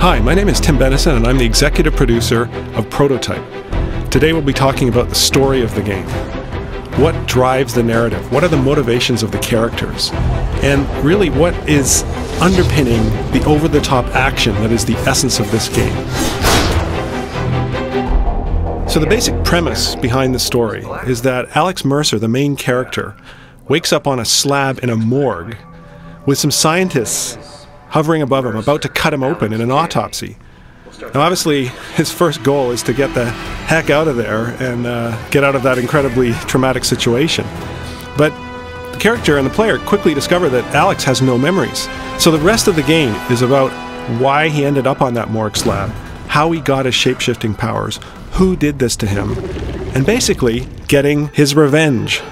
Hi, my name is Tim Bennison and I'm the executive producer of Prototype. Today we'll be talking about the story of the game. What drives the narrative? What are the motivations of the characters? And really, what is underpinning the over-the-top action that is the essence of this game? So the basic premise behind the story is that Alex Mercer, the main character, wakes up on a slab in a morgue with some scientists hovering above him, about to cut him open in an autopsy. Now obviously his first goal is to get the heck out of there and get out of that incredibly traumatic situation. But the character and the player quickly discover that Alex has no memories. So the rest of the game is about why he ended up on that morgue slab, how he got his shape-shifting powers, who did this to him, and basically getting his revenge.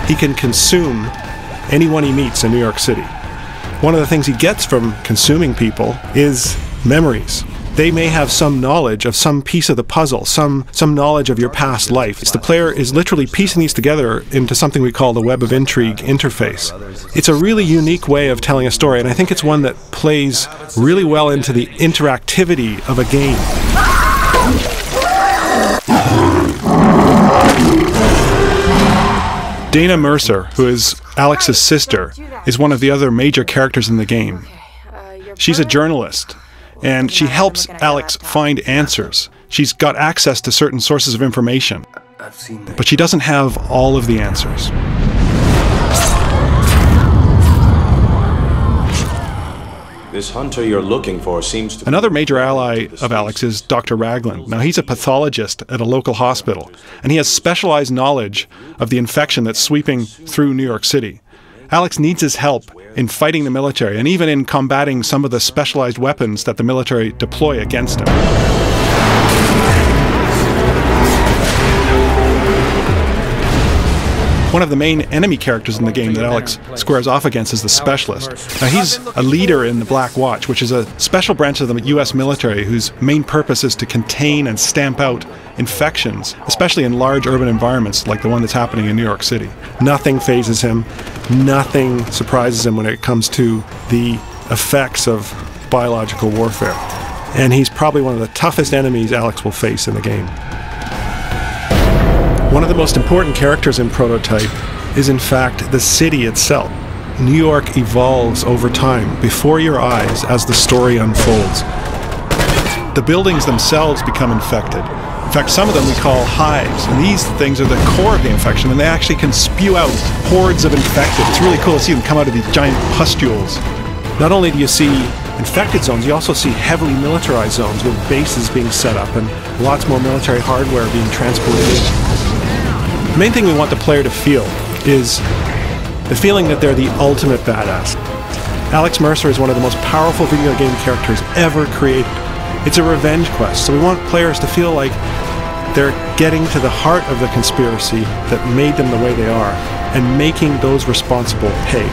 He can consume anyone he meets in New York City. One of the things he gets from consuming people is memories. They may have some knowledge of some piece of the puzzle, some knowledge of your past life. The player is literally piecing these together into something we call the Web of Intrigue interface. It's a really unique way of telling a story, and I think it's one that plays really well into the interactivity of a game. Dana Mercer, who is Alex's sister, is one of the other major characters in the game. She's a journalist, and she helps Alex find answers. She's got access to certain sources of information, but she doesn't have all of the answers. This hunter you're looking for seems to... Another major ally of Alex is Dr. Ragland. Now, he's a pathologist at a local hospital, and he has specialized knowledge of the infection that's sweeping through New York City. Alex needs his help in fighting the military, and even in combating some of the specialized weapons that the military deploy against him. One of the main enemy characters in the game that Alex squares off against is the Specialist. Now, he's a leader in the Black Watch, which is a special branch of the US military whose main purpose is to contain and stamp out infections, especially in large urban environments like the one that's happening in New York City. Nothing phases him, nothing surprises him when it comes to the effects of biological warfare. And he's probably one of the toughest enemies Alex will face in the game. One of the most important characters in Prototype is in fact the city itself. New York evolves over time before your eyes as the story unfolds. The buildings themselves become infected. In fact, some of them we call hives, and these things are the core of the infection, and they actually can spew out hordes of infected. It's really cool to see them come out of these giant pustules. Not only do you see infected zones, you also see heavily militarized zones with bases being set up and lots more military hardware being transported in. The main thing we want the player to feel is the feeling that they're the ultimate badass. Alex Mercer is one of the most powerful video game characters ever created. It's a revenge quest, so we want players to feel like they're getting to the heart of the conspiracy that made them the way they are and making those responsible pay.